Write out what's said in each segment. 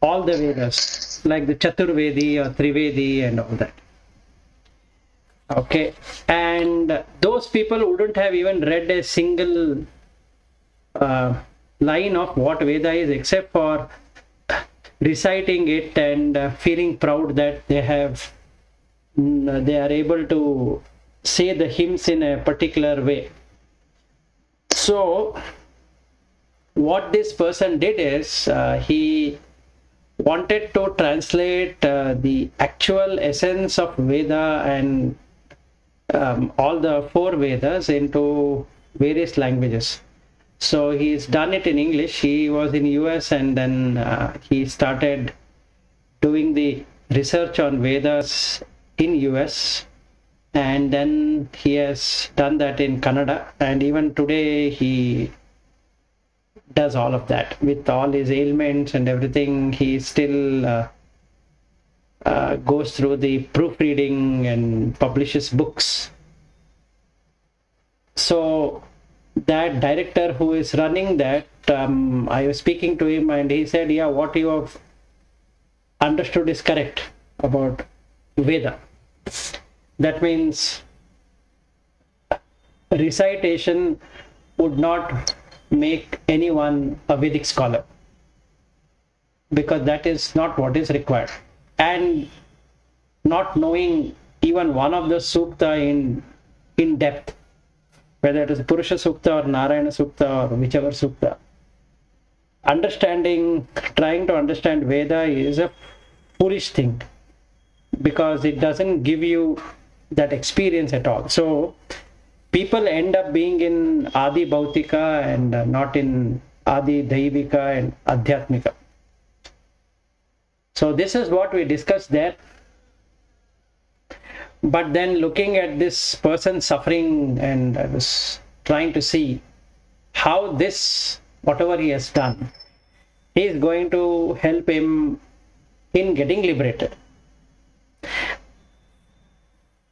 all the Vedas, like the Chaturvedi or Trivedi and all that. Okay, and those people wouldn't have even read a single line of what Veda is, except for reciting it and feeling proud that they are able to say the hymns in a particular way. So what this person did is he wanted to translate the actual essence of Veda and all the four Vedas into various languages. So he's done it in English. He was in US, and then he started doing the research on Vedas in US, and then he has done that in Kannada, and even today he does all of that. With all his ailments and everything, he still goes through the proofreading and publishes books. So that director who is running that, I was speaking to him, and he said, yeah, what you have understood is correct about Veda. That means recitation would not make anyone a Vedic scholar, because that is not what is required. And not knowing even one of the sukta in depth, whether it is Purusha Sukta or Narayana Sukta or whichever Sukta, trying to understand Veda is a foolish thing, because it doesn't give you that experience at all. So people end up being in Adi Bhautika and not in Adi Daivika and Adhyatmika. So this is what we discussed there. But then looking at this person suffering, and I was trying to see how this, whatever he has done, is going to help him in getting liberated.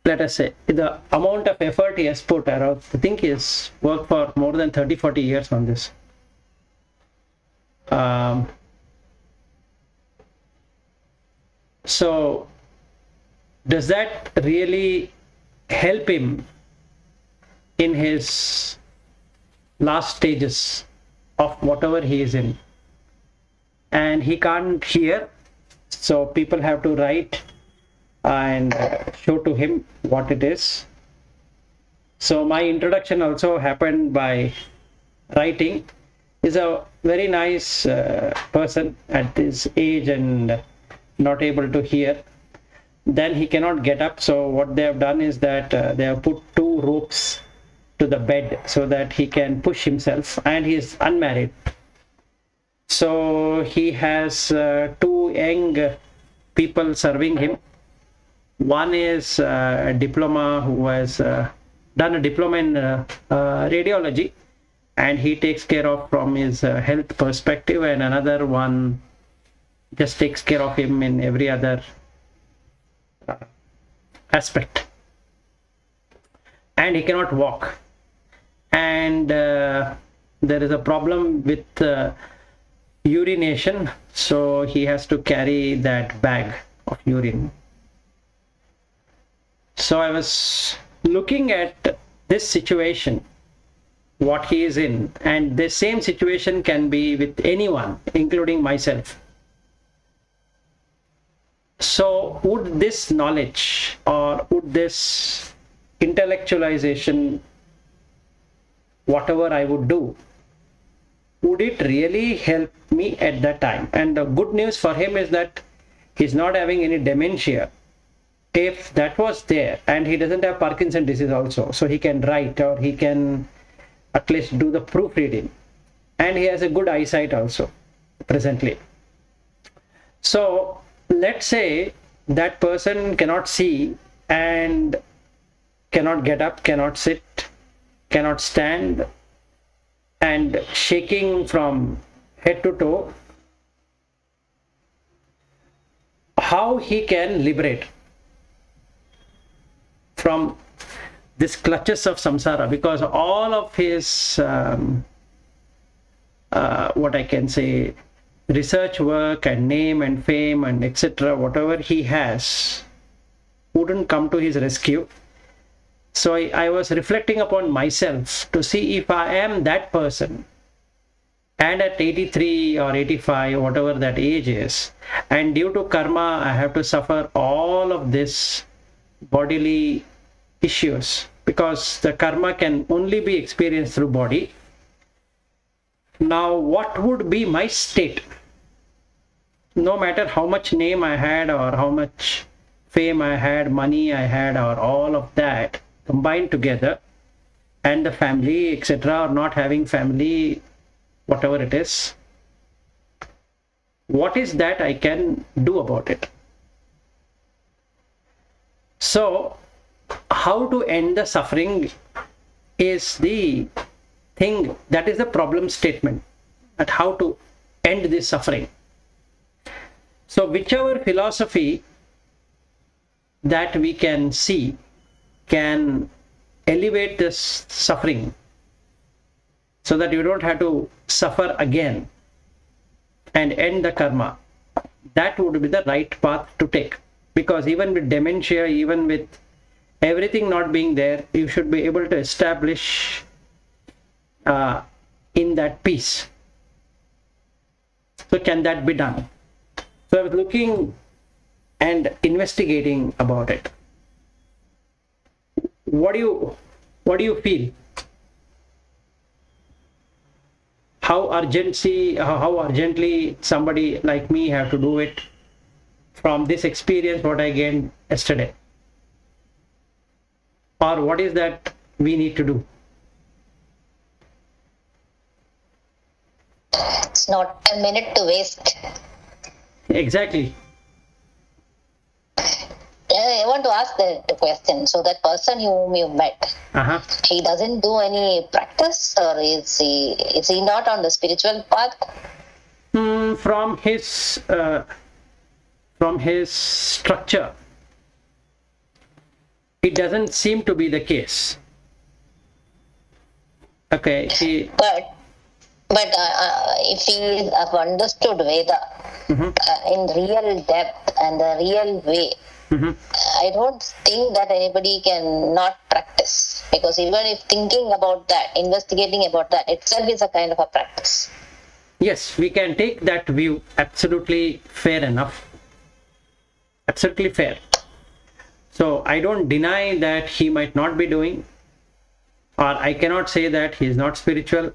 Let us say, the amount of effort he has put around, I think he has worked for more than 30-40 years on this. So does that really help him in his last stages of whatever he is in? And he can't hear, so people have to write and show to him what it is. So my introduction also happened by writing. He's a very nice person at this age and not able to hear. Then he cannot get up, so what they have done is that they have put 2 ropes to the bed so that he can push himself, and he is unmarried. So he has 2 young people serving him. One is a diploma who has done a diploma in radiology, and he takes care of from his health perspective, and another one just takes care of him in every other aspect. And he cannot walk, and there is a problem with urination, so he has to carry that bag of urine. So I was looking at this situation, what he is in, and the same situation can be with anyone, including myself. So would this knowledge, or would this intellectualization, whatever I would do, would it really help me at that time? And the good news for him is that he's not having any dementia. If that was there, and he doesn't have Parkinson's disease also, so he can write, or he can at least do the proofreading, and he has a good eyesight also presently. So let's say that person cannot see and cannot get up, cannot sit, cannot stand, and shaking from head to toe. How he can liberate from this clutches of samsara, because all of his what I can say, research work and name and fame and etc., whatever he has, wouldn't come to his rescue. So I was reflecting upon myself to see if I am that person, and at 83 or 85, whatever that age is, and due to karma, I have to suffer all of this bodily issues, because the karma can only be experienced through body. Now, what would be my state? No matter how much name I had or how much fame I had, money I had, or all of that combined together, and the family, etc., or not having family, whatever it is, what is that I can do about it? So, how to end the suffering is the thing, that is the problem statement, at how to end this suffering. So, whichever philosophy that we can see can elevate this suffering so that you don't have to suffer again and end the karma, that would be the right path to take. Because even with dementia, even with everything not being there, you should be able to establish in that peace. So can that be done? So I was looking and investigating about it. What do you feel? How urgently somebody like me have to do it from this experience what I gained yesterday? Or what is that we need to do? It's not a minute to waste. Exactly. I want to ask the question. So that person whom you met, he doesn't do any practice, or is he not on the spiritual path? From his structure, it doesn't seem to be the case. Okay. But if he have understood Veda in real depth and the real way, I don't think that anybody can not practice, because even if thinking about that, investigating about that itself is a kind of a practice. Yes, we can take that view. Absolutely fair enough. Absolutely fair. So I don't deny that he might not be doing, or I cannot say that he is not spiritual.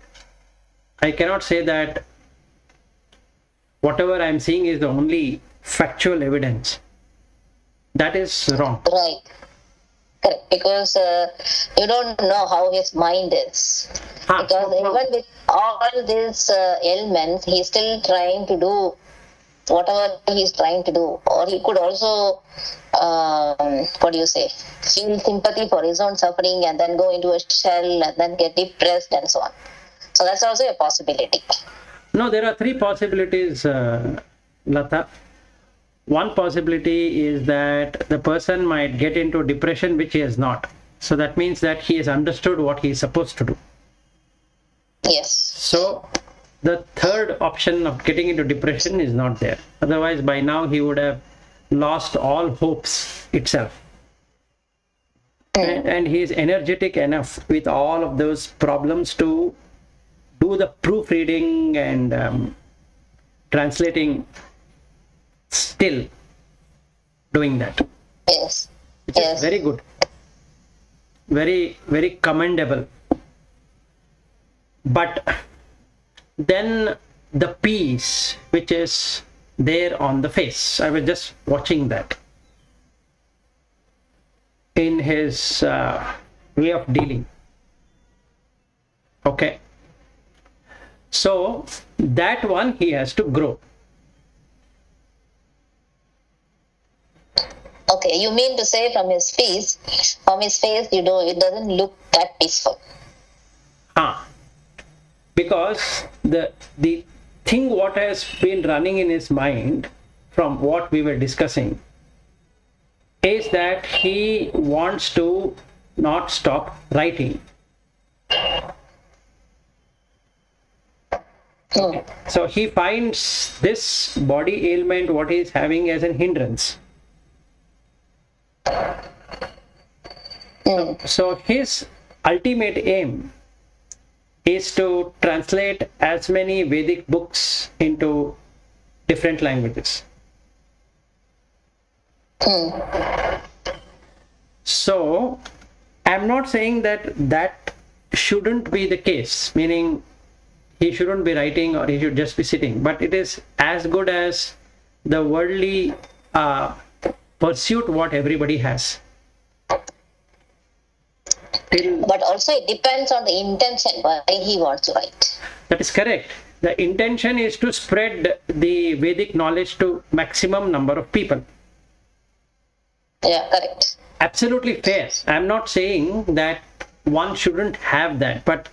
I cannot say that whatever I am seeing is the only factual evidence. That is wrong. Right. Correct. Because you don't know how his mind is. Because even with all these ailments, he's still trying to do whatever he's trying to do. Or he could also, feel sympathy for his own suffering and then go into a shell and then get depressed and so on. So that's also a possibility. No, there are three possibilities, Lata. One possibility is that the person might get into depression, which he has not. So that means that he has understood what he is supposed to do. Yes. So the third option of getting into depression is not there. Otherwise, by now he would have lost all hopes itself. And he is energetic enough with all of those problems to do the proofreading and translating, still doing that. Yes. Which is very good. Very, very commendable. But then the peace which is there on the face, I was just watching that in his way of dealing. Okay. So that one he has to grow. Okay, you mean to say from his face, it doesn't look that peaceful. Because the thing what has been running in his mind from what we were discussing is that he wants to not stop writing. So he finds this body ailment, what he is having, as a hindrance. So his ultimate aim is to translate as many Vedic books into different languages. So I'm not saying that that shouldn't be the case, meaning he shouldn't be writing or he should just be sitting, but it is as good as the worldly pursuit what everybody has. But also it depends on the intention why he wants to write. That is correct. The intention is to spread the Vedic knowledge to maximum number of people. Yeah, correct. Absolutely fair. I'm not saying that one shouldn't have that, but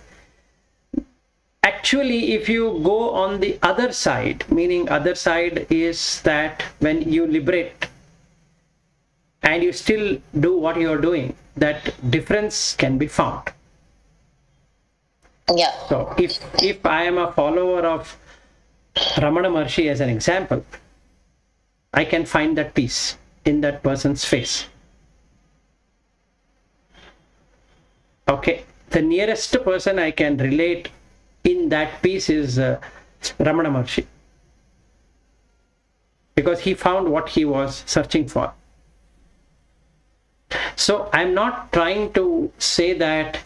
actually if you go on the other side, meaning other side is that when you liberate and you still do what you're doing, that difference can be found. Yeah. So if I am a follower of Ramana Maharshi as an example, I can find that peace in that person's face. Okay, the nearest person I can relate in that piece is Ramana Maharshi, because he found what he was searching for. So I'm not trying to say that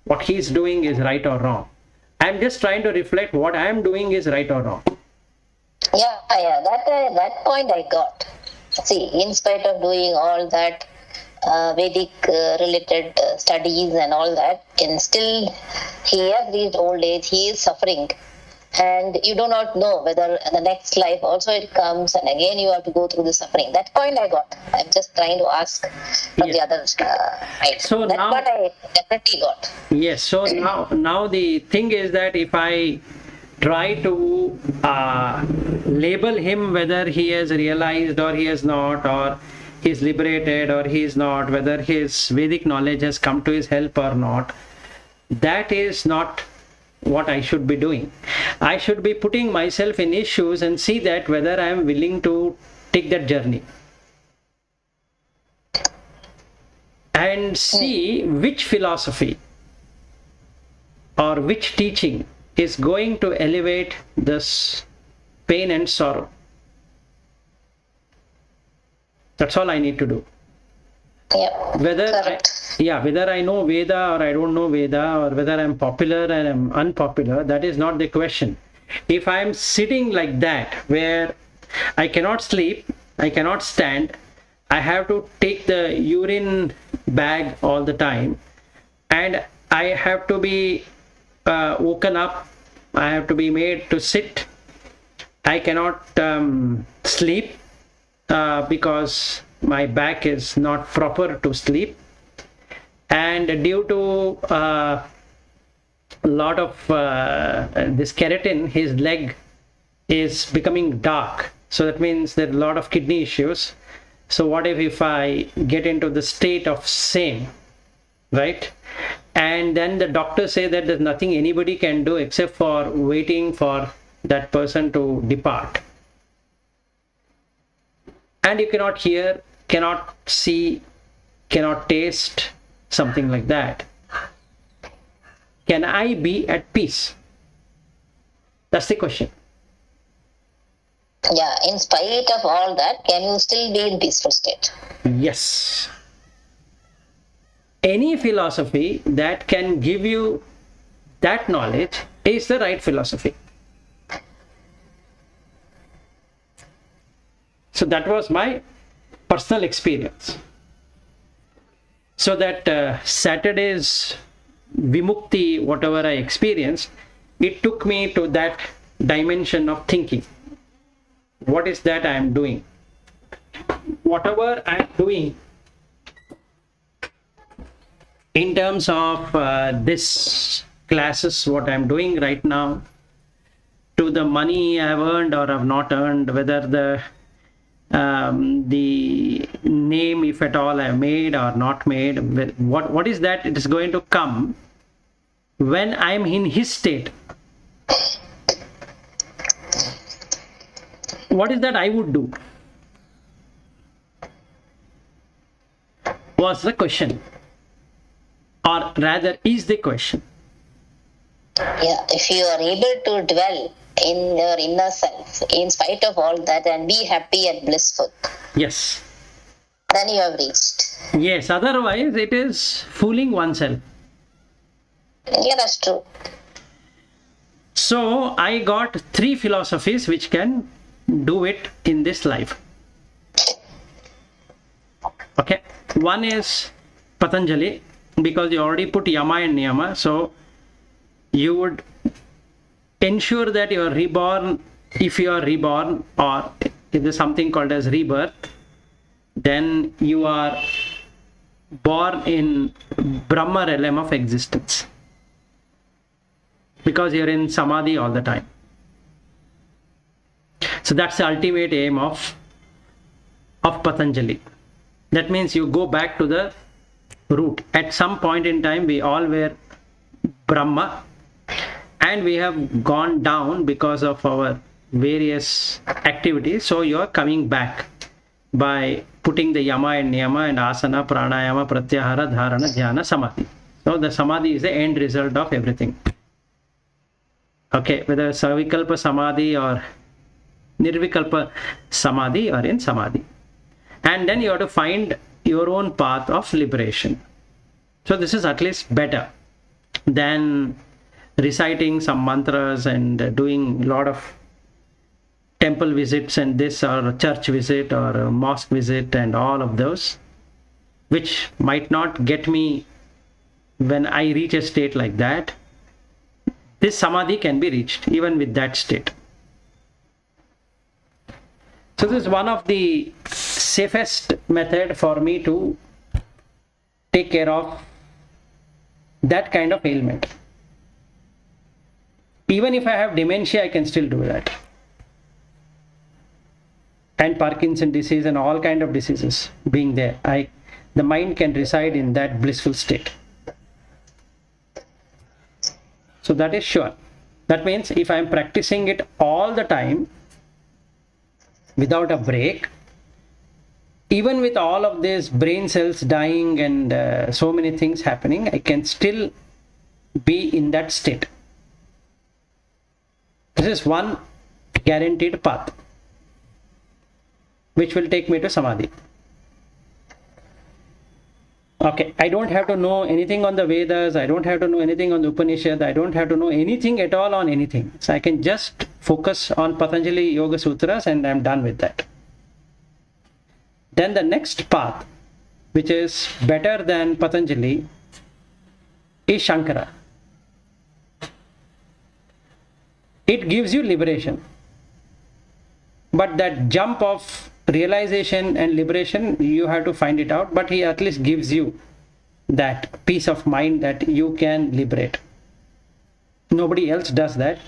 what he's doing is right or wrong. I'm just trying to reflect what I'm doing is right or wrong. Yeah, that point I got. See, in spite of doing all that Vedic related studies and all that, and still he has reached old age, he is suffering. And you do not know whether the next life also it comes and again you have to go through the suffering. That point I got. I'm just trying to ask from the other side. So that now, part I definitely got. Yes, so now the thing is that if I try to label him whether he has realized or he has not, or he's liberated or he's not, whether his Vedic knowledge has come to his help or not, that is not what I should be doing. I should be putting myself in his shoes and see that whether I am willing to take that journey and see which philosophy or which teaching is going to elevate this pain and sorrow. That's all I need to do. Yeah, whether I know Veda or I don't know Veda, or whether I'm popular and I'm unpopular, that is not the question. If I'm sitting like that, where I cannot sleep, I cannot stand, I have to take the urine bag all the time, and I have to be woken up, I have to be made to sit, I cannot sleep because my back is not proper to sleep, and due to a lot of this keratin, his leg is becoming dark, so that means there are a lot of kidney issues. So what if I get into the state of same, right? And then the doctors say that there's nothing anybody can do except for waiting for that person to depart, and you cannot hear, cannot see, cannot taste, something like that. Can I be at peace? That's the question. Yeah, in spite of all that, can you still be in peaceful state? Yes. Any philosophy that can give you that knowledge is the right philosophy. So that was my personal experience. So that Saturday's Vimukti, whatever I experienced, it took me to that dimension of thinking. What is that I am doing? Whatever I am doing in terms of this classes, what I am doing right now, to the money I have earned or have not earned, whether the name, if at all, I made or not made, what is that? It is going to come when I am in his state. what is that I would do? Was the question, or rather is the question. Yeah, if you are able to dwell in your inner self in spite of all that and be happy and blissful, Yes. then you have reached. Yes, otherwise it is fooling oneself. Yeah, that's true. So I got 3 philosophies which can do it in this life. Okay, one is Patanjali, because you already put Yama and Niyama, so you would ensure that you are reborn. If you are reborn, or if there's something called as rebirth, then you are born in Brahma realm of existence, because you're in Samadhi all the time. So that's the ultimate aim of Patanjali. That means you go back to the root. At some point in time, we all were Brahma, and we have gone down because of our various activities. So you are coming back by putting the Yama and Niyama and Asana, Pranayama, Pratyahara, Dharana, Dhyana, Samadhi. So the Samadhi is the end result of everything. Okay, whether Savikalpa Samadhi or Nirvikalpa Samadhi or in Samadhi. And then you have to find your own path of liberation. So this is at least better than reciting some mantras and doing a lot of temple visits and this, or church visit or mosque visit and all of those, which might not get me when I reach a state like that. This Samadhi can be reached even with that state. So this is one of the safest method for me to take care of that kind of ailment. Even if I have dementia, I can still do that. And Parkinson disease and all kind of diseases being there, the mind can reside in that blissful state. So that is sure. That means if I am practicing it all the time without a break, even with all of these brain cells dying and so many things happening, I can still be in that state. This is one guaranteed path which will take me to Samadhi. Okay, I don't have to know anything on the Vedas, I don't have to know anything on the Upanishad, I don't have to know anything at all on anything. So I can just focus on Patanjali Yoga Sutras and I'm done with that. Then the next path, which is better than Patanjali, is Shankara. It gives you liberation. But that jump of realization and liberation, you have to find it out, but he at least gives you that peace of mind that you can liberate. Nobody else does that.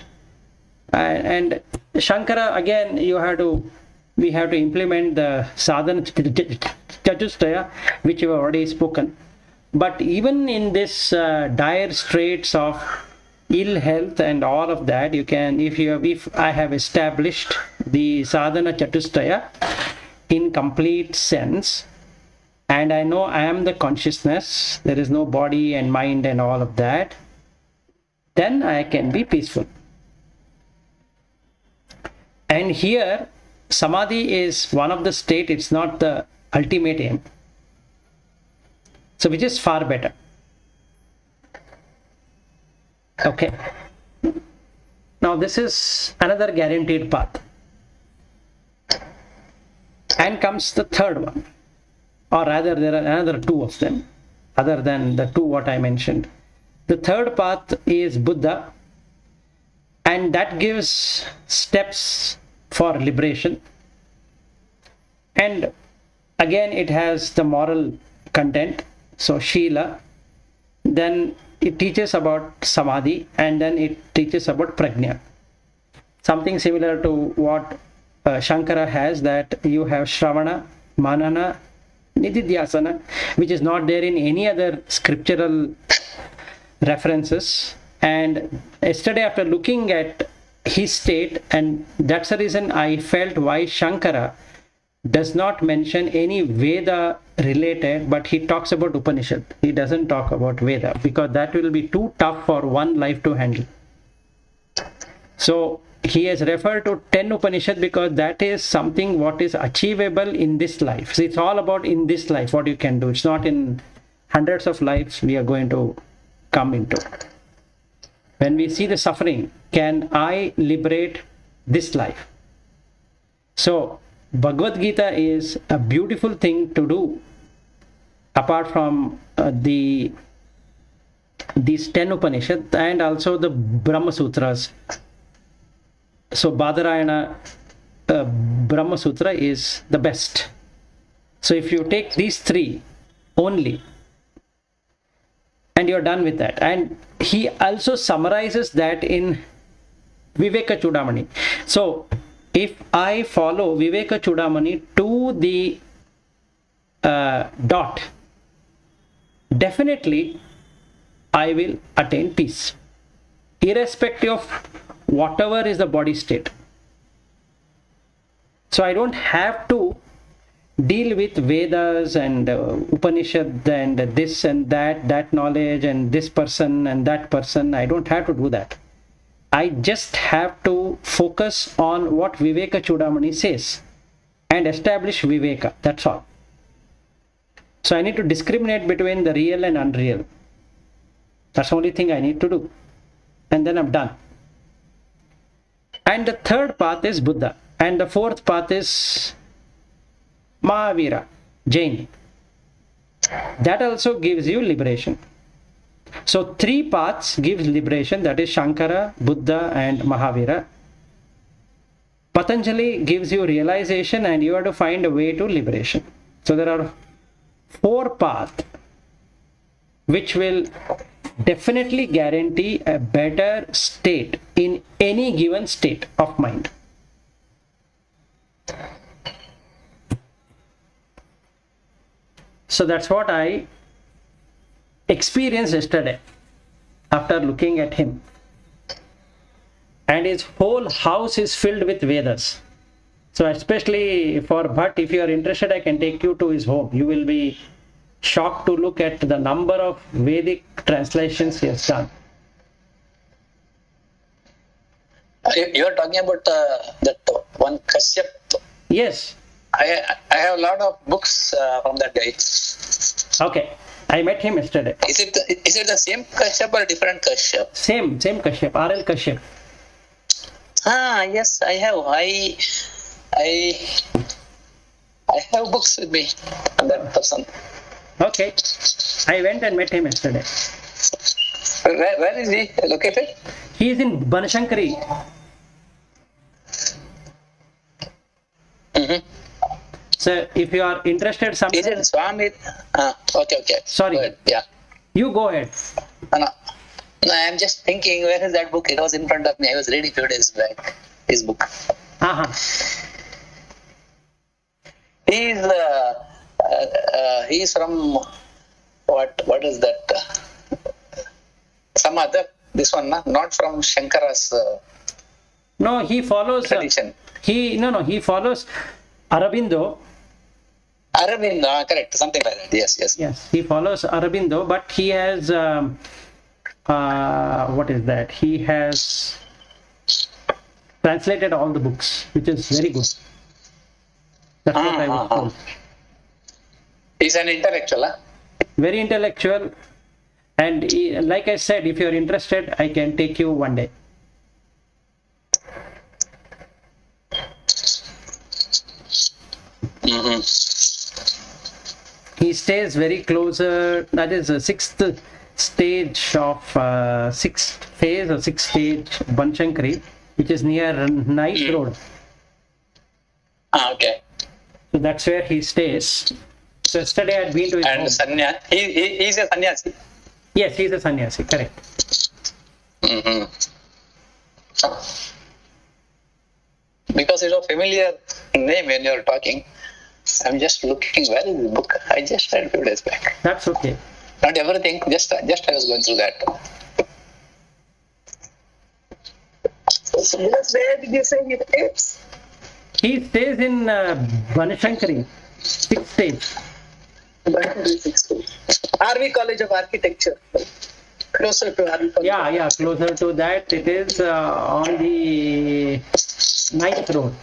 And Shankara, again, we have to implement the sadhana chatushtaya, which you have already spoken. But even in this dire straits of ill health and all of that, you can, if I have established the sadhana chatushtaya in complete sense, and I know I am the consciousness, there is no body and mind and all of that, then I can be peaceful. And here Samadhi is one of the state, it's not the ultimate aim. So which is far better. Okay. Now this is another guaranteed path. And comes the third one. Or rather, there are another two of them, other than the two what I mentioned. The third path is Buddha, and that gives steps for liberation. And again, it has the moral content, so Shila. Then it teaches about Samadhi, and then it teaches about Prajna. Something similar to what Shankara has, that you have Shravana, Manana, Nididhyasana, which is not there in any other scriptural references. And yesterday, after looking at his state, and that's the reason I felt why Shankara does not mention any Veda related, but he talks about Upanishad. He doesn't talk about Veda because that will be too tough for one life to handle. So he has referred to 10 Upanishad because that is something what is achievable in this life. So it's all about in this life what you can do. It's not in hundreds of lives we are going to come into. When we see the suffering, can I liberate this life? So Bhagavad Gita is a beautiful thing to do apart from these 10 Upanishads and also the Brahma Sutras. So Badarayana Brahma Sutra is the best. So if you take these 3 only and you're done with that, and he also summarizes that in Viveka Chudamani. So if I follow Viveka Chudamani to the dot, definitely I will attain peace, irrespective of whatever is the body state. So I don't have to deal with Vedas and Upanishad and this and that knowledge and this person and that person. I don't have to do that. I just have to focus on what Viveka Chudamani says and establish Viveka. That's all. So I need to discriminate between the real and unreal. That's the only thing I need to do. And then I'm done. And the third path is Buddha. And the fourth path is Mahavira, Jain. That also gives you liberation. So 3 paths gives liberation, that is Shankara, Buddha and Mahavira. Patanjali gives you realization and you have to find a way to liberation. So there are 4 paths which will definitely guarantee a better state in any given state of mind. So that's what I experienced yesterday after looking at him. And his whole house is filled with Vedas. So especially for Bhatt, if you are interested, I can take you to his home. You will be shocked to look at the number of Vedic translations he has done. You are talking about that one Kashyap. Yes. I have a lot of books from that guy. Okay. I met him yesterday. Is it the same Kashyap or different Kashyap? Same Kashyap, R.L. Kashyap. Yes, I have. I have books with me on that person. Okay. I went and met him yesterday. Where is he located? He is in Banashankari. Mm-hmm. So if you are interested sometime... Is it Swami? Okay. Sorry. Go ahead. Yeah. You go ahead. No, I'm just thinking, where is that book? It was in front of me. I was reading 2 days back. His book. He's from what is that? Some other, this one, not from Shankara's No, he follows tradition. He follows Aurobindo. Aurobindo, correct, something like that. Yes. He follows Aurobindo, but he has what is that? He has translated all the books, which is very good. That's what I was told. He's an intellectual, huh? Very intellectual, and like I said, if you are interested, I can take you one day. Mm-hmm. He stays very closer. That is the 6th stage of 6th phase or 6th stage Banshankari, which is near Nice Road. Okay. So that's where he stays. So yesterday I had been to his home. And he's a sannyasi. Yes, he's a sannyasi, correct. Mm-hmm. Because it's a familiar name when you're talking. I'm just looking, where is the book? I just read a few days back. That's okay. Not everything, just I was going through that. Because where did you say he lives? He stays in Banashankari, 6th stage. RV College of Architecture. Closer to RV College. Yeah, closer to that. It is on the 9th road.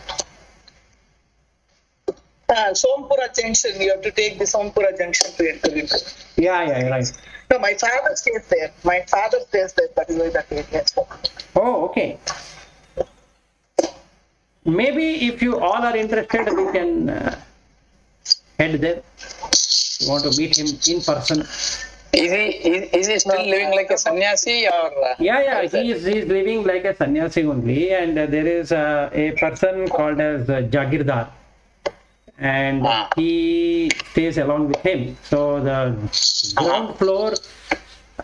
Sompura Junction. You have to take the Sompura Junction to enter into. Yeah, right. No, my father stays there. That is why that area is. Oh, okay. Maybe if you all are interested, we can head there. You want to meet him in person? Is he still living like a sannyasi or? Yeah. He is living like a sannyasi only, and there is a person called as Jagirdar, and he stays along with him. So the ground floor,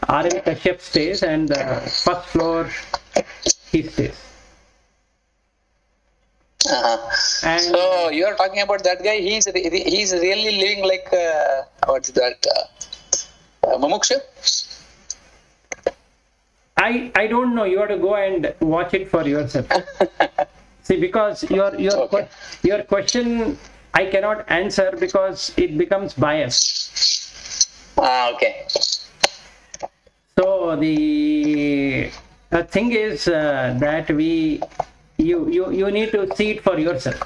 R.M. Kashyap stays, and the first floor he stays. And So you are talking about that guy. He's really living like what's that? Mumuksha? I don't know. You have to go and watch it for yourself. See, because your question I cannot answer because it becomes biased. Okay. So the thing is that you need to see it for yourself.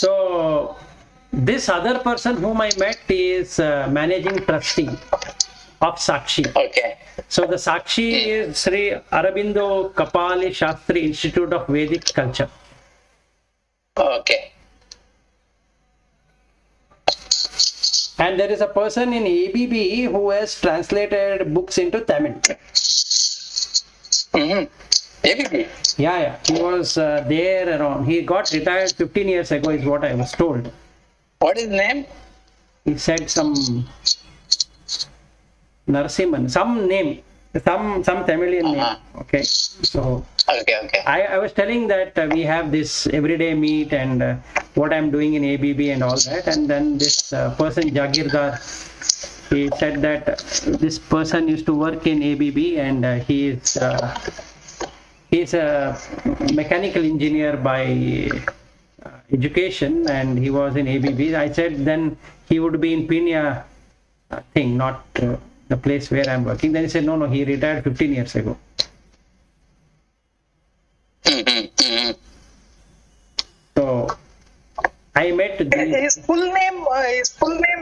So this other person whom I met is managing trustee of Sakshi. Okay. So the Sakshi is Sri Aurobindo Kapali Shastri Institute of Vedic Culture. Okay. And there is a person in ABB who has translated books into Tamil. ABB. Yeah. He was there around. He got retired 15 years ago, is what I was told. What is his name? He said some Narasimhan, some name, some Tamilian name. Okay. So Okay. I was telling that we have this everyday meet and what I'm doing in ABB and all that, and then this person Jagirdar, he said that this person used to work in ABB and he's a mechanical engineer by education, and he was in ABB. I said then he would be in Pinya thing, not the place where I'm working. Then he said no, he retired 15 years ago. So I met His full name.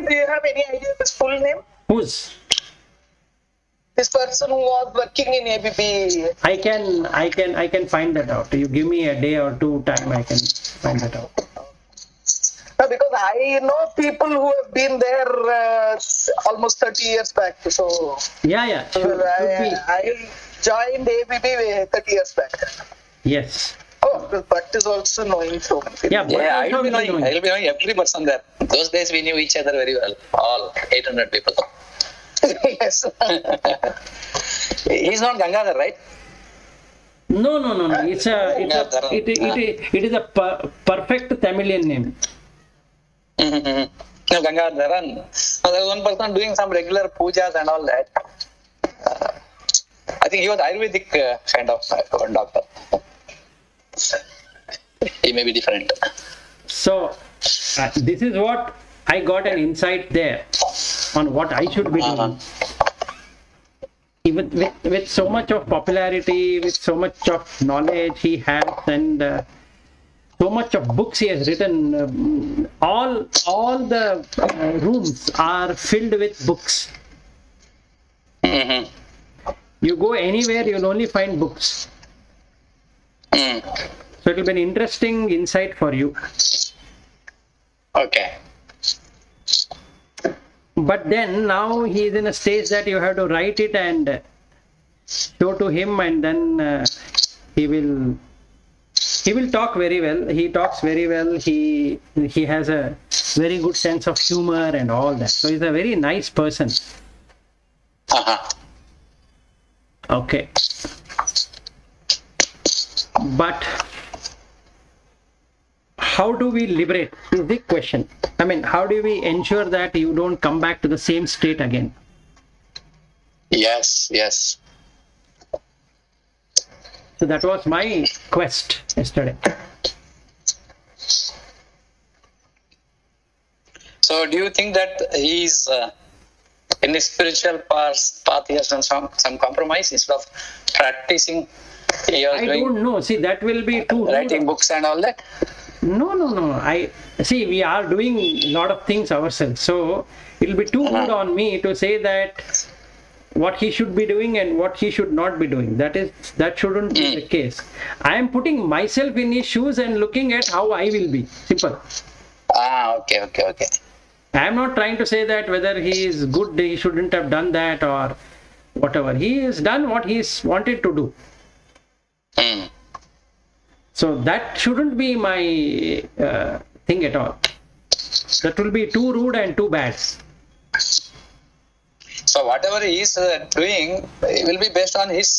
Do you have any idea of his full name? who's This person who was working in ABB. I can find that out. You give me a day or two time, I can find that out. Because I know people who have been there almost 30 years back. So Yeah. Should be. I joined ABB 30 years back. Yes. Oh, Bhatt is also knowing so many people. Yeah, but Yeah, also I'll be knowing. knowing every person there. Those days we knew each other very well. All 800 people. Yes. He's not Gangadhar, right? No. It is a perfect Tamilian name. No, Gangadharan. No, there was one person doing some regular pujas and all that. I think he was Ayurvedic kind of doctor. He may be different. So this is what I got an insight there on what I should be doing. Even with so much of popularity, with so much of knowledge he has, and so much of books he has written, all the rooms are filled with books. You go anywhere, you'll only find books. So it will be an interesting insight for you. Okay. But then now he is in a stage that you have to write it and show to him, and then he will talk very well. He talks very well. He has a very good sense of humor and all that. So he's a very nice person. Okay. how do we liberate is the question. I mean, how do we ensure that you don't come back to the same state again? Yes, yes. So that was my quest yesterday. So do you think that he's in his spiritual path he has done some compromise instead of practicing? He was I don't know. See, that will be too writing rude. books and all that. No. I see. We are doing a lot of things ourselves, so it will be too rude on me to say that what he should be doing and what he should not be doing. That shouldn't be the case. I am putting myself in his shoes and looking at how I will be. Simple. Okay. I am not trying to say that whether he is good, he shouldn't have done that or whatever. He has done what he's wanted to do. So that shouldn't be my thing at all. That will be too rude and too bad. So whatever he is doing, it will be based on his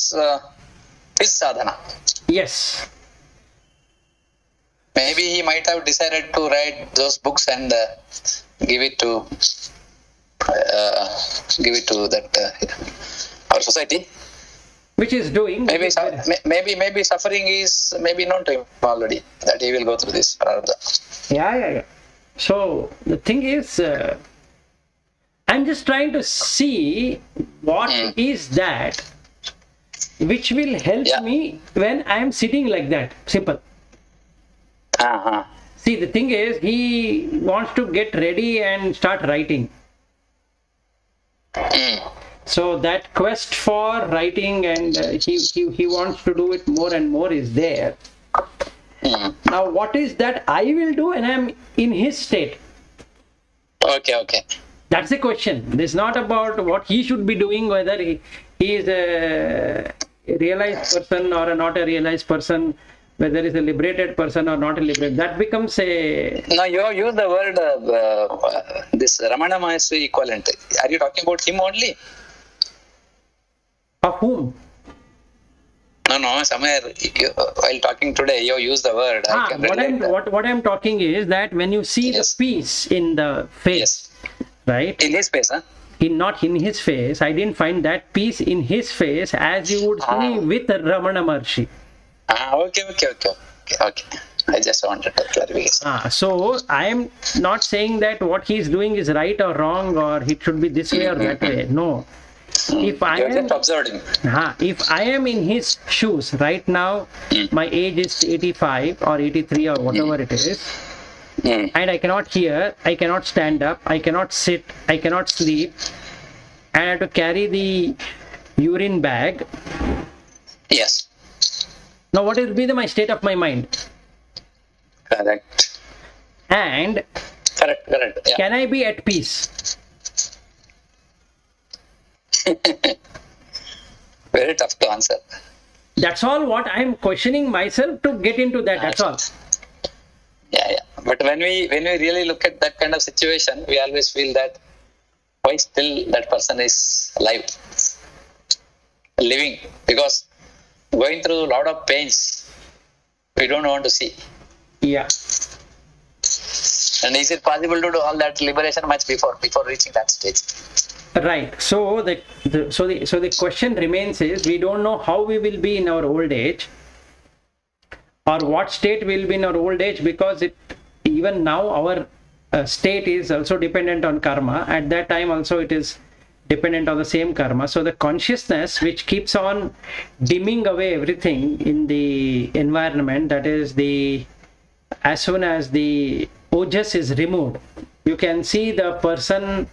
sadhana. Yes. Maybe he might have decided to write those books and give it to our society. Which is doing. Maybe suffering is maybe known to him already, that he will go through this. Yeah. So the thing is, I'm just trying to see what is that which will help me when I am sitting like that. Simple. See, the thing is, he wants to get ready and start writing. So that quest for writing and he wants to do it more and more is there. Now, what is that I will do when I'm in his state? Okay. That's the question. It's not about what he should be doing, whether he is a realized person or not a realized person, whether he's a liberated person or not a liberated. That becomes a... Now you have used the word this Ramana Maharishi equivalent. Are you talking about him only? Of whom? No, somewhere while talking today, you used the word. What I'm talking is that when you see the peace in the face, right? In his face, huh? Not in his face. I didn't find that peace in his face as you would see with Ramana Maharshi. Okay. I just wanted to clarify. So I am not saying that what he's doing is right or wrong or it should be this way or that way. No. If I am just observing. If I am in his shoes right now, my age is 85 or 83 or whatever it is, and I cannot hear, I cannot stand up, I cannot sit, I cannot sleep, and I have to carry the urine bag. Yes. Now what will be my state of my mind? Correct. And Correct. Yeah. can I be at peace? Very tough to answer. That's all what I am questioning myself to get into that. That's all. Yeah. But when we really look at that kind of situation, we always feel that why still that person is alive, living, because going through a lot of pains we don't want to see. Yeah. And is it possible to do all that liberation much before reaching that stage? Right. So the question remains is, we don't know how we will be in our old age or what state we will be in our old age, because even now our state is also dependent on karma. At that time also it is dependent on the same karma. So the consciousness which keeps on dimming away everything in the environment, that is as soon as the ojas is removed, you can see the person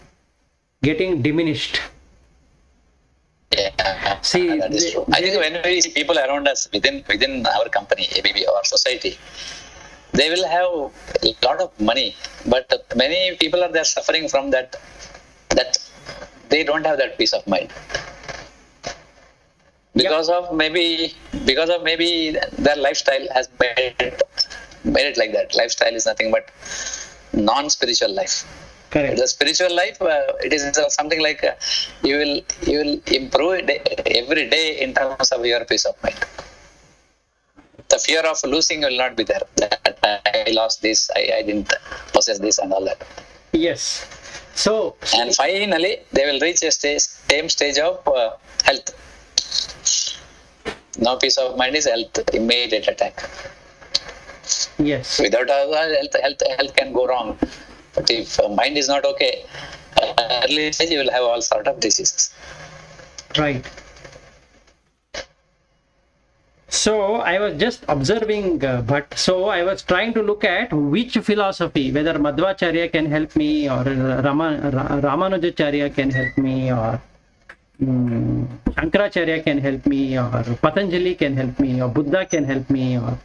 getting diminished. Yeah, see, that is true. I think when we see people around us within our company, maybe our society, they will have a lot of money, but many people are there suffering from that they don't have that peace of mind because of maybe their lifestyle has made it like that. Lifestyle is nothing but non-spiritual life. Correct. The spiritual life, it is something like you will improve every day in terms of your peace of mind. The fear of losing will not be there. I lost this, I didn't possess this and all that. Yes. So And finally, they will reach a same stage of health. No peace of mind is health, immediate attack. yes. Without health can go wrong. But if mind is not okay, early stage you will have all sort of diseases. Right. So I was just observing, but so I was trying to look at which philosophy, whether Madhvacharya can help me, or Ramanujacharya can help me, or Shankaracharya can help me, or Patanjali can help me, or Buddha can help me, or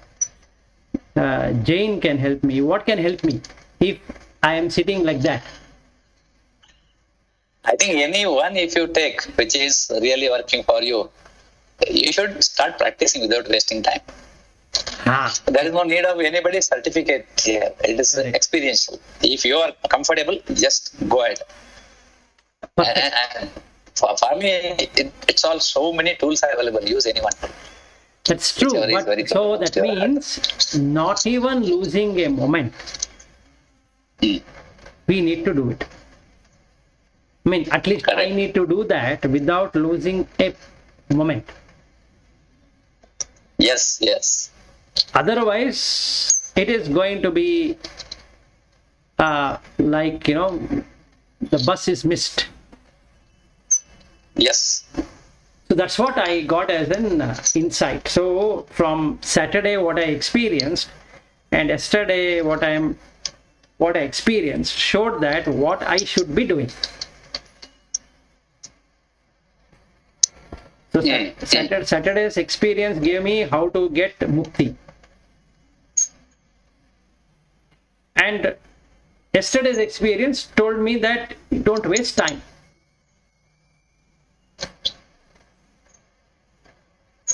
Jain can help me. What can help me if I am sitting like that? I think any one if you take which is really working for you, you should start practicing without wasting time. There is no need of anybody's certificate here. It is Correct. experiential. If you are comfortable, just go ahead. And for me, it's all so many tools are available. Use any one. That's true. Whichever is But very so close that to your heart. means not even losing a moment. Hmm. We need to do it. I mean, at least I Correct. need to do that without losing a moment. Yes. Otherwise, it is going to be like, the bus is missed. Yes. So that's what I got as an insight. So from Saturday, what I experienced, and yesterday, what I experienced showed that what I should be doing. So Saturday's experience gave me how to get mukti. And yesterday's experience told me that don't waste time.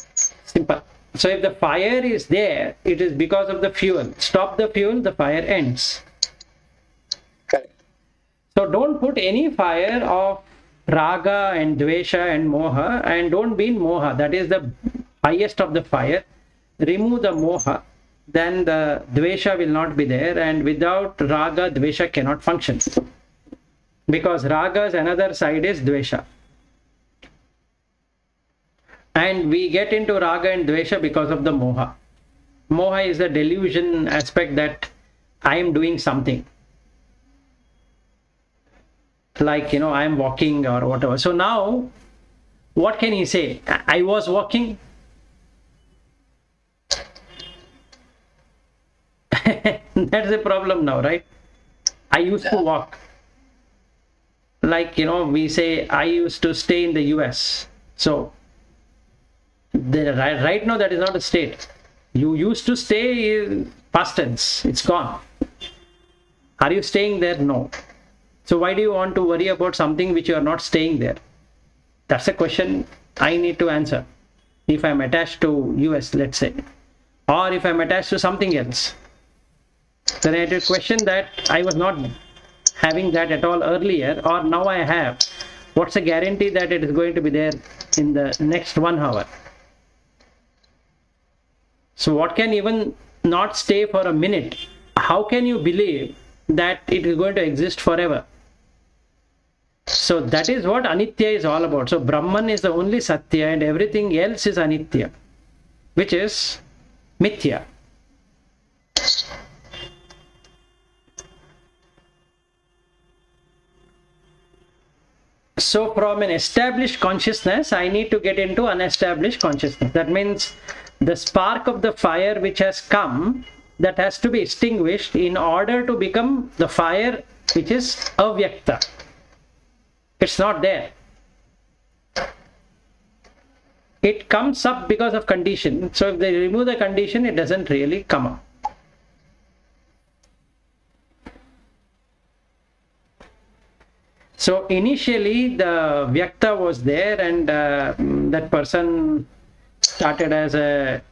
Simple. So if the fire is there, it is because of the fuel. Stop the fuel, the fire ends. Correct. So don't put any fire of raga and dvesha and moha, and don't be in moha. That is the highest of the fire. Remove the moha, then the dvesha will not be there, and without raga, dvesha cannot function. Because raga's another side is dvesha. And we get into raga and dvesha because of the moha. Moha is the delusion aspect that I am doing something. Like, I am walking or whatever. So now, what can he say? I was walking. That's the problem now, right? I used to walk. Like, we say, I used to stay in the US. So, right now, that is not a state. You used to stay in past tense. It's gone. Are you staying there? No. So why do you want to worry about something which you are not staying there? That's a question I need to answer. If I'm attached to US, let's say, or if I'm attached to something else, then I had to question that I was not having that at all earlier, or now I have. What's the guarantee that it is going to be there in the next 1 hour? So what can even not stay for a minute? How can you believe that it is going to exist forever? So that is what Anitya is all about. So Brahman is the only Satya and everything else is Anitya, which is Mithya. So from an established consciousness, I need to get into unestablished consciousness. That means the spark of the fire which has come, that has to be extinguished in order to become the fire which is avyakta. It's not there. It comes up because of condition. So if they remove the condition, it doesn't really come up. So initially the Vyakta was there, and that person started as a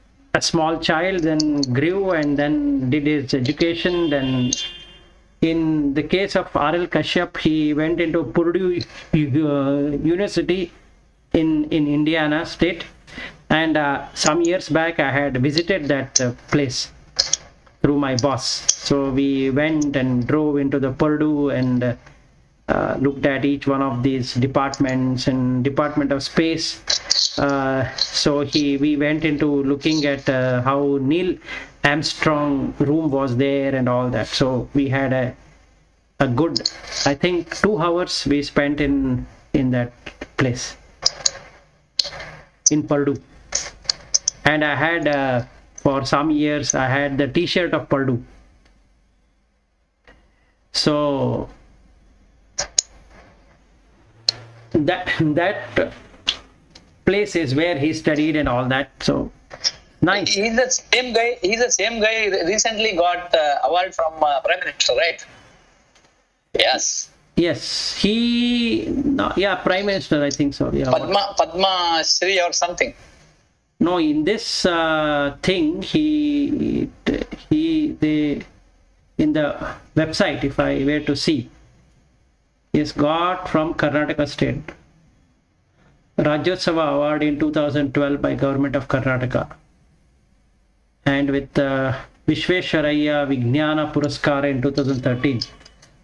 small child, then grew and then did his education. Then in the case of R.L. Kashyap, he went into Purdue University in Indiana state, and some years back I had visited that place. through my boss. So we went and drove into the Purdue and looked at each one of these departments and Department of Space. So we went into looking at how Neil Armstrong room was there and all that. So we had a good, I think 2 hours we spent in that place in Purdue. And I had for some years I had the t-shirt of Purdue. So that place is where he studied and all that. So nice. He's the same guy. He's the same guy. Recently got award from Prime Minister, right? Yes. Yes, Prime Minister, I think so. Yeah. Padma Shri or something. No, in this thing, they in the website, if I were to see, is got from Karnataka State Rajyotsava Award in 2012 by Government of Karnataka, and with Vishvesvaraya Vijnana Puraskara in 2013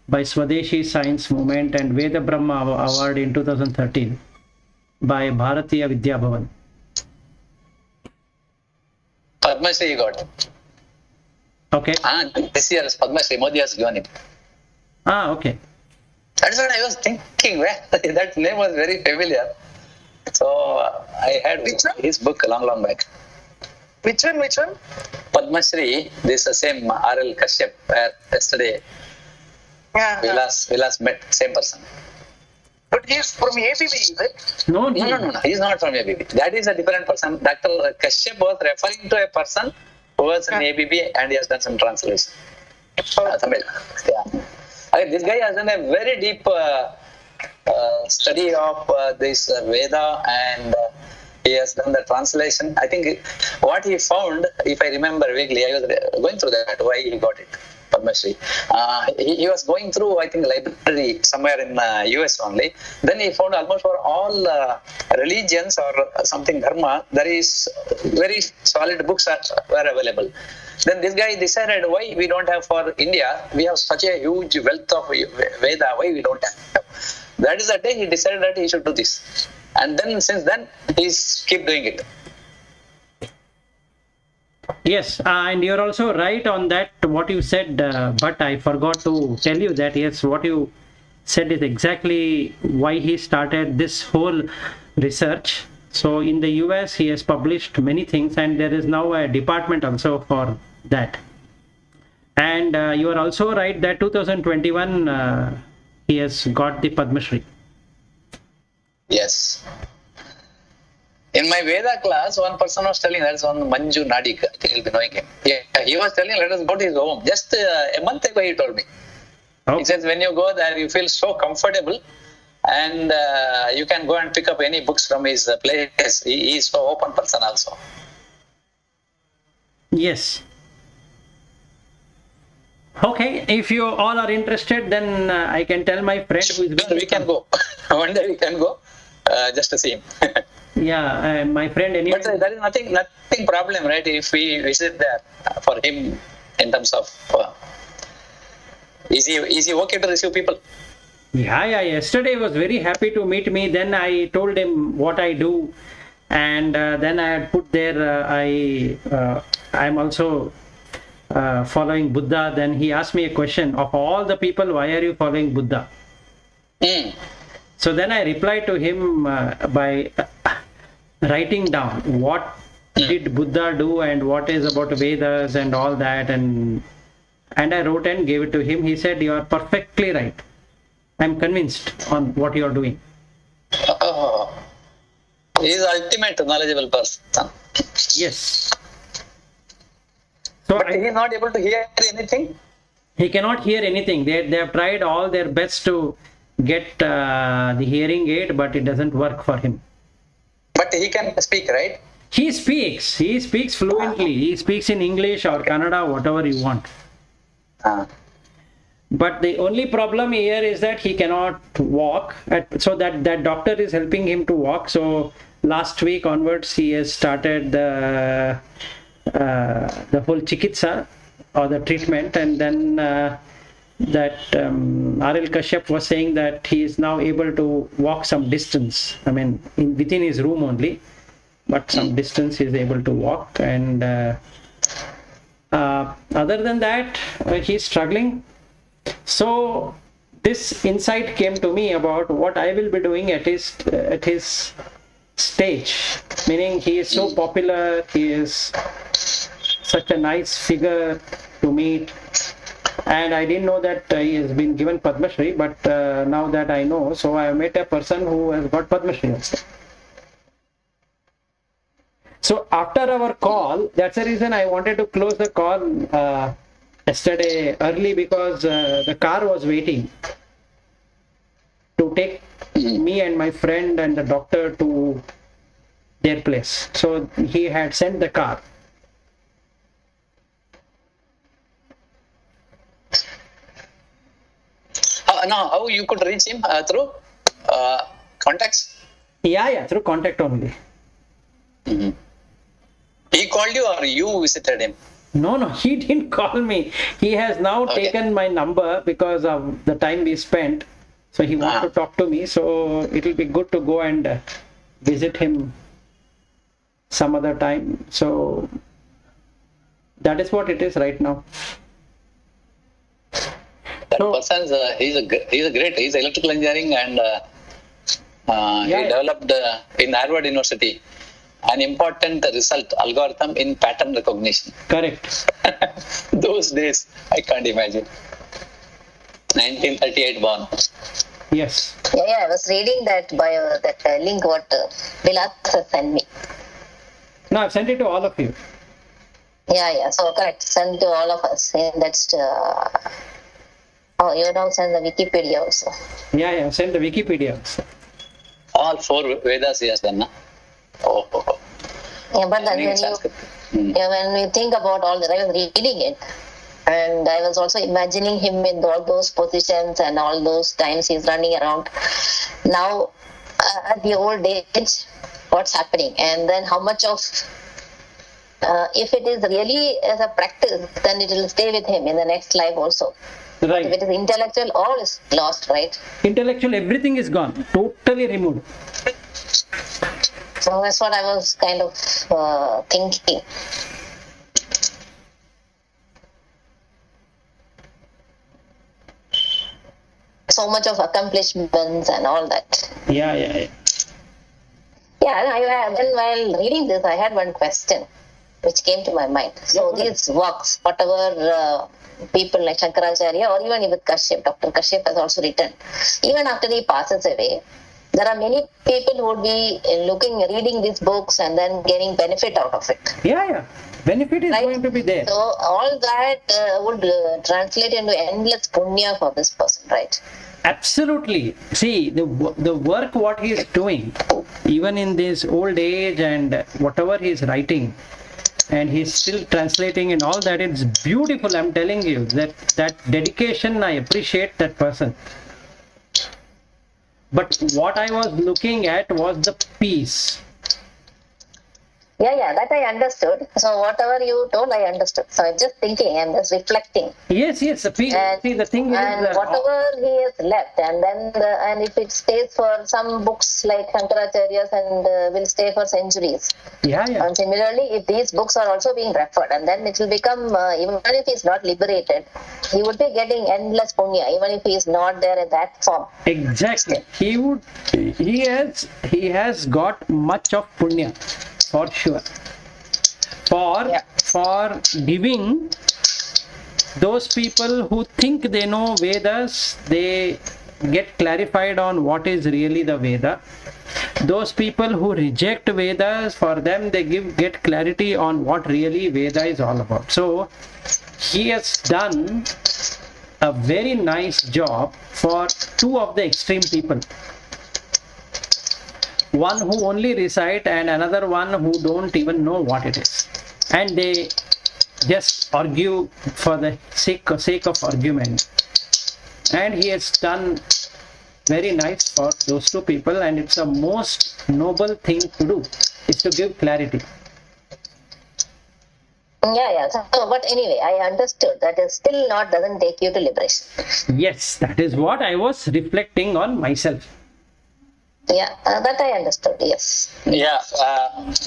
by Swadeshi Science Movement, and Veda Brahma Award in 2013 by Bharatiya Vidya Bhavan. Padma Shri got. Okay. And this year Padma Shri Modi has given it. Okay. That's what I was thinking. That name was very familiar. So I had his book long back. Which one? Padma Shri, this is the same R.L. Kashyap yesterday. Yeah. We last met same person. But he's from ABB, is it? No. He's not from ABB. That is a different person. Dr. Kashyap was referring to a person who was in ABB and he has done some translation. Tamil. Yeah. This guy has done a very deep study of this Veda, and he has done the translation. I think what he found, if I remember vaguely, I was going through that, why he got it. Padma Shri. He was going through, I think, library somewhere in US only. Then he found almost for all religions or something dharma, there is very solid books were available. Then this guy decided, why we don't have for India, we have such a huge wealth of Veda, why we don't have. That is the day he decided that he should do this. And then since then, he's keep doing it. Yes, and you're also right on that, what you said, but I forgot to tell you that, yes, what you said is exactly why he started this whole research. So in the US, he has published many things, and there is now a department also for that. And you are also right that 2021, he has got the Padma Shri. Yes. In my Veda class, one person was telling, that's one Manju Nadik, I think you'll be knowing him. He was telling, let us go to his home. Just a month ago, he told me. Oh. He says, when you go there, you feel so comfortable, and you can go and pick up any books from his place. He is so open person also. Yes. Okay, if you all are interested, then I can tell my friend who is we can go. One day we can go, just to see him. Yeah, my friend anyway. But there is nothing problem, right? If we visit there for him in terms of is he okay to receive people? Yeah. Yesterday he was very happy to meet me. Then I told him what I do, and then I had put there. I'm also following Buddha. Then he asked me a question: of all the people, why are you following Buddha? So then I replied to him by writing down what did Buddha do and what is about Vedas and all that, and I wrote and gave it to him. He said, you are perfectly right. I'm convinced on what you are doing. Oh, he is ultimate knowledgeable person. Yes. So but he is not able to hear anything? He cannot hear anything. They have tried all their best to get the hearing aid, but it doesn't work for him. But he can speak, right? He speaks fluently. He speaks in English or Kannada, whatever you want. But the only problem here is that he cannot walk. So that doctor is helping him to walk. So last week onwards, he has started the whole chikitsa, or the treatment, and then that R.L. Kashyap was saying that he is now able to walk some distance. I mean, within his room only, but some distance he is able to walk. And other than that, he's struggling. So this insight came to me about what I will be doing at his stage. Meaning, he is so popular. He is such a nice figure to meet. And I didn't know that he has been given Padma Shri, but now that I know, so I met a person who has got Padma Shri also. So after our call, that's the reason I wanted to close the call yesterday early, because the car was waiting to take me and my friend and the doctor to their place. So he had sent the car. Now, how you could reach him through contacts? Yeah, through contact only. Mm-hmm. He called you or you visited him? No, he didn't call me. He has now taken my number because of the time we spent. So he wants to talk to me. So it will be good to go and visit him some other time. So that is what it is right now. That person, he's electrical engineering, and he developed in Harvard University an important result, algorithm in pattern recognition. Correct. Those days, I can't imagine. 1938 born. Yes. Yeah, I was reading that bio, that link what Vilas has sent me. No, I've sent it to all of you. Yeah, so correct. Send to all of us. And that's you now send the Wikipedia also. Yeah, send the Wikipedia also. All 4 Vedas he has done, na? Oh. Yeah, but then when we think about all that, I was reading it, and I was also imagining him in all those positions and all those times he's running around. Now, at the old age, what's happening, and then how much of if it is really as a practice, then it will stay with him in the next life also. Right. If it is intellectual, all is lost, right? Intellectual, everything is gone, totally removed. So that's what I was kind of thinking. So much of accomplishments and all that. Yeah. Yeah, then while reading this, I had one question which came to my mind. So these works, whatever people like Shankaracharya or even with Kashyap, Dr. Kashyap has also written, even after he passes away, there are many people who would be reading these books and then getting benefit out of it. Yeah. Benefit is going to be there. So all that would translate into endless punya for this person, right? Absolutely. See, the work what he is doing, even in this old age and whatever he is writing, and he's still translating and all that, it's beautiful. I'm telling you that dedication, I appreciate that person. But what I was looking at was the peace. Yeah, that I understood. So whatever you told, I understood. So I'm just thinking, I'm just reflecting. Yes, the peace. See, the thing and is, whatever he has left, and then and if it stays for some books like Shankaracharya's and will stay for centuries. Yeah. And similarly, if these books are also being referred, and then it will become even if he's not liberated, he would be getting endless punya, even if he is not there in that form. Exactly. He has got much of punya. For sure. For giving those people who think they know Vedas, they get clarified on what is really the Veda. Those people who reject Vedas, for them they get clarity on what really Veda is all about. So he has done a very nice job for 2 of the extreme people. One who only recite and another one who don't even know what it is, and they just argue for the sake of argument. And he has done very nice for those 2 people, and it's a most noble thing to do, is to give clarity. Yeah. So, but anyway, I understood that it still not doesn't take you to liberation. Yes, that is what I was reflecting on myself. Yeah, that I understood. Yes. Yeah,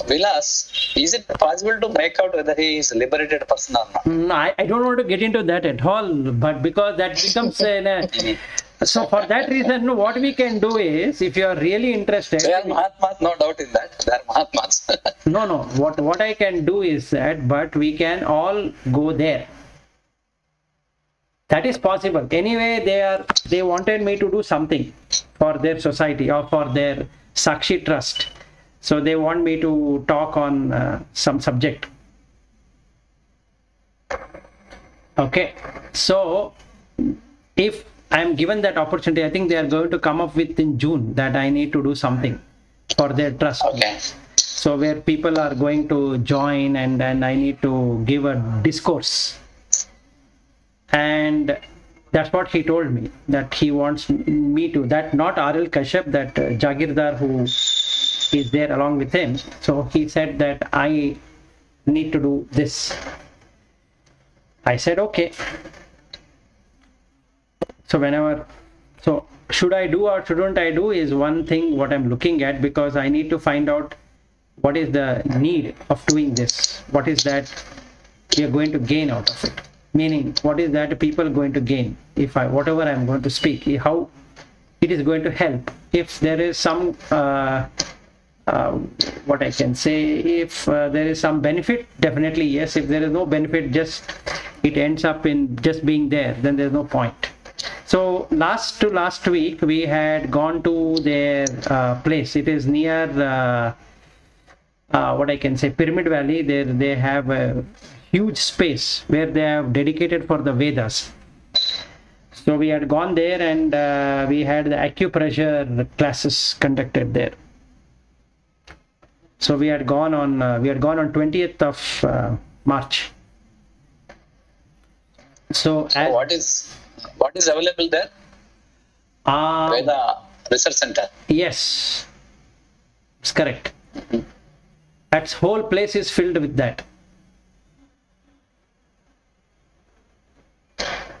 Vilas, is it possible to make out whether he is a liberated person or not? No, I don't want to get into that at all, but because that becomes so for that reason, what we can do is, if you are really interested, There are Mahatmas, no doubt in that. There are Mahatmas. no. What I can do is that, but we can all go there. That is possible. Anyway, they wanted me to do something for their society or for their Sakshi Trust. So they want me to talk on some subject. Okay. So if I am given that opportunity, I think they are going to come up with in June that I need to do something for their trust. Okay. So where people are going to join and then I need to give a discourse. And that's what he told me, that he wants me to, that not R.L. Kashyap, that Jagirdar who is there along with him. So he said that I need to do this. I said, okay. So should I do or shouldn't I do is one thing what I'm looking at, because I need to find out what is the need of doing this. What is that we are going to gain out of it? Meaning, what is that people going to gain if whatever I'm going to speak, how it is going to help? If there is some, what I can say, if there is some benefit, definitely yes. If there is no benefit, just it ends up in just being there, then there's no point. So last week we had gone to their place. It is near what I can say, Pyramid Valley. There they have a huge space where they have dedicated for the Vedas. So we had gone there and we had the acupressure classes conducted there. So we had gone on 20th of March. So what is available there? Veda Research Center. Yes, it's correct. That whole place is filled with that.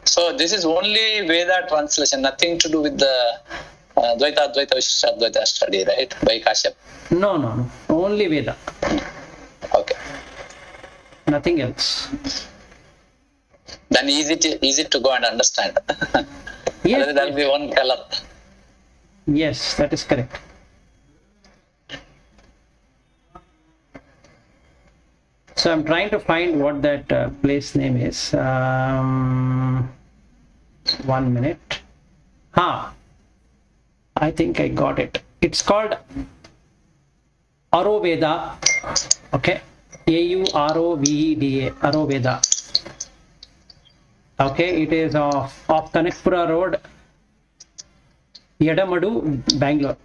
So this is only Veda translation, nothing to do with the Dvaita Vishishta study, right? By Kashyap. No. Only Veda. Okay. Nothing else. Then easy to go and understand. Yes. There will be one color. Yes, that is correct. So I'm trying to find what that place name is. 1 minute. I think I got it. It's called Aroveda. Okay. Auroveda. Aroveda. Okay. It is off Kanakpura Road, Yedamadu, Bangalore.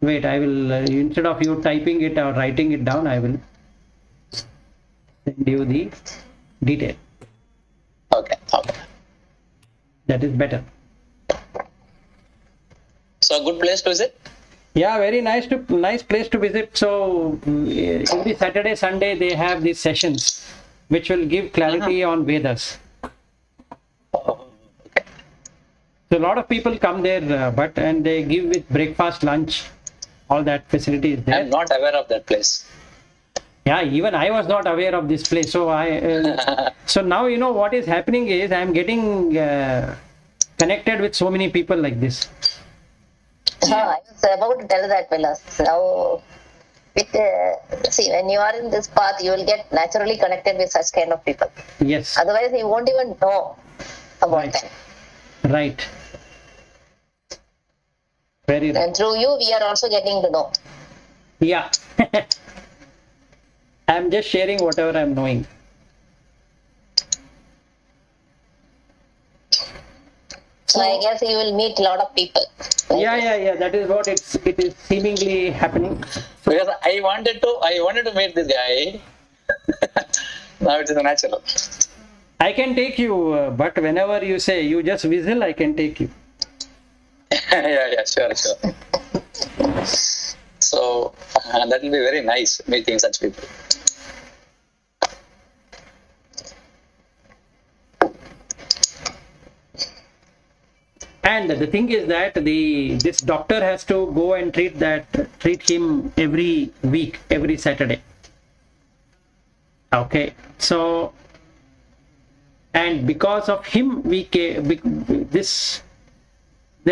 Wait, I will, instead of you typing it or writing it down, I will send you the detail. Okay. That is better. So good place to visit? Yeah, very nice place to visit. So every Saturday, Sunday, they have these sessions which will give clarity on Vedas. Oh, okay. So a lot of people come there, and they give with breakfast, lunch, all that facility is there. I'm not aware of that place. Yeah, even I was not aware of this place. So so now what is happening is I am getting connected with so many people like this. I was about to tell that, Vilas. Now, see, when you are in this path, you will get naturally connected with such kind of people. Yes. Otherwise, you won't even know about Right. them. Right. Very right. And through you, we are also getting to know. Yeah. I'm just sharing whatever I'm knowing. So I guess you will meet a lot of people. Yeah. That is what it is seemingly happening. Because I wanted to meet this guy. Now it is natural. I can take you, but whenever you say you just whistle, I can take you. yeah, sure. So that will be very nice meeting such people. And the thing is that this doctor has to go and treat him every week, every Saturday. Okay, so, and because of him, there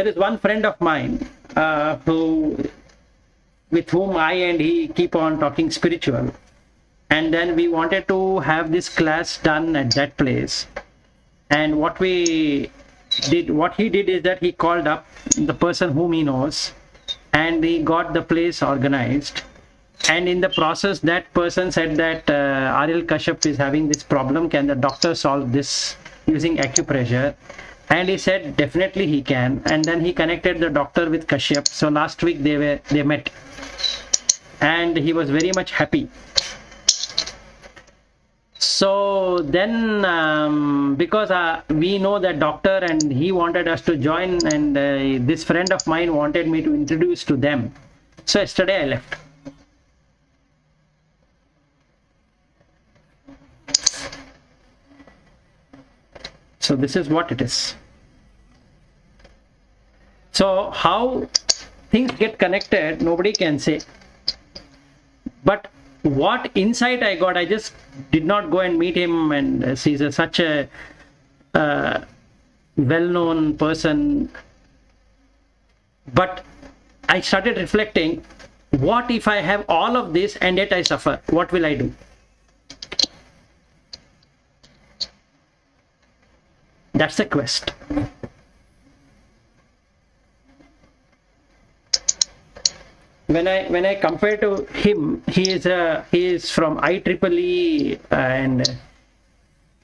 is one friend of mine with whom I and he keep on talking spiritual, and then we wanted to have this class done at that place. And what he did is that he called up the person whom he knows, and he got the place organized. And in the process, that person said that Aril Kashyap is having this problem. Can the doctor solve this using acupressure? And he said definitely he can. And then he connected the doctor with Kashyap. So last week they met, and he was very much happy. So then, because we know that doctor and he wanted us to join, and this friend of mine wanted me to introduce to them. So yesterday I left. So this is what it is. So how things get connected, nobody can say. But what insight I got, I just did not go and meet him, and he's such a well-known person. But I started reflecting, what if I have all of this and yet I suffer? What will I do? That's the quest. When I compare to him, he is from IEEE, and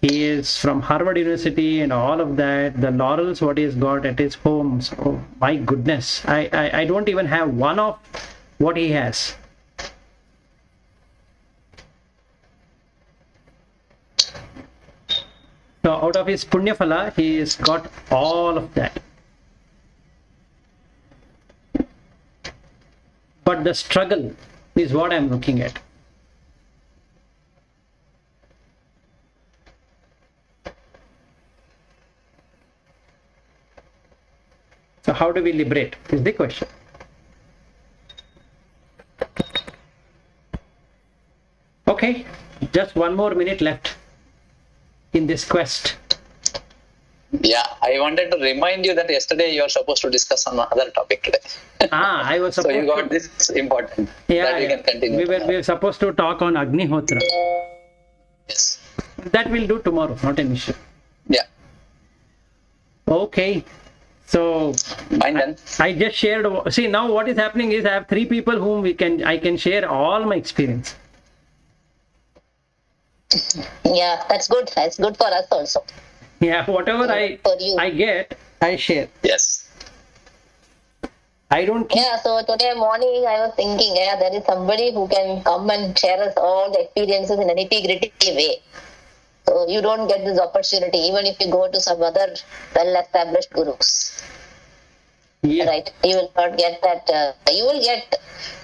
he is from Harvard University and all of that. The laurels what he's got at his home. So my goodness, I don't even have one of what he has. So out of his punya phala, he has got all of that. But the struggle is what I'm looking at. So how do we liberate is the question. Okay, just one more minute left in this quest. Yeah, I wanted to remind you that yesterday you were supposed to discuss on another topic today. I was supposed so you got this important. Yeah, that we can continue. We were supposed to talk on Agnihotra. Yes. That we'll do tomorrow, not an issue. Yeah. Okay. So Fine then. I just shared. See, now what is happening is I have 3 people whom I can share all my experience. Yeah, that's good. That's good for us also. Yeah, whatever For you. I get, I share. Yes. I don't keep. Yeah, so today morning I was thinking, there is somebody who can come and share us all the experiences in a nitty-gritty way. So you don't get this opportunity, even if you go to some other well-established gurus. Yeah. Right? You will not get that. You will get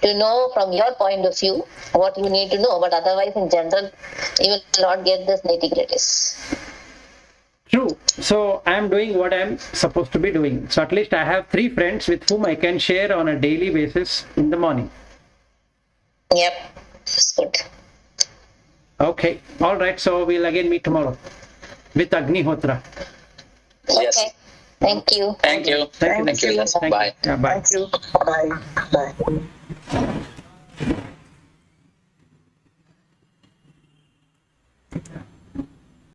to know from your point of view what you need to know, but otherwise, in general, you will not get this nitty-gritties. True. So I am doing what I am supposed to be doing. So at least I have 3 friends with whom I can share on a daily basis in the morning. Yep, that's good. Okay. All right. So we'll again meet tomorrow with Agnihotra. Yes. Okay. Thank you. Thank you. Thank you. Yes. Thank Bye. you. Yeah, bye. Thank you. Bye. Bye.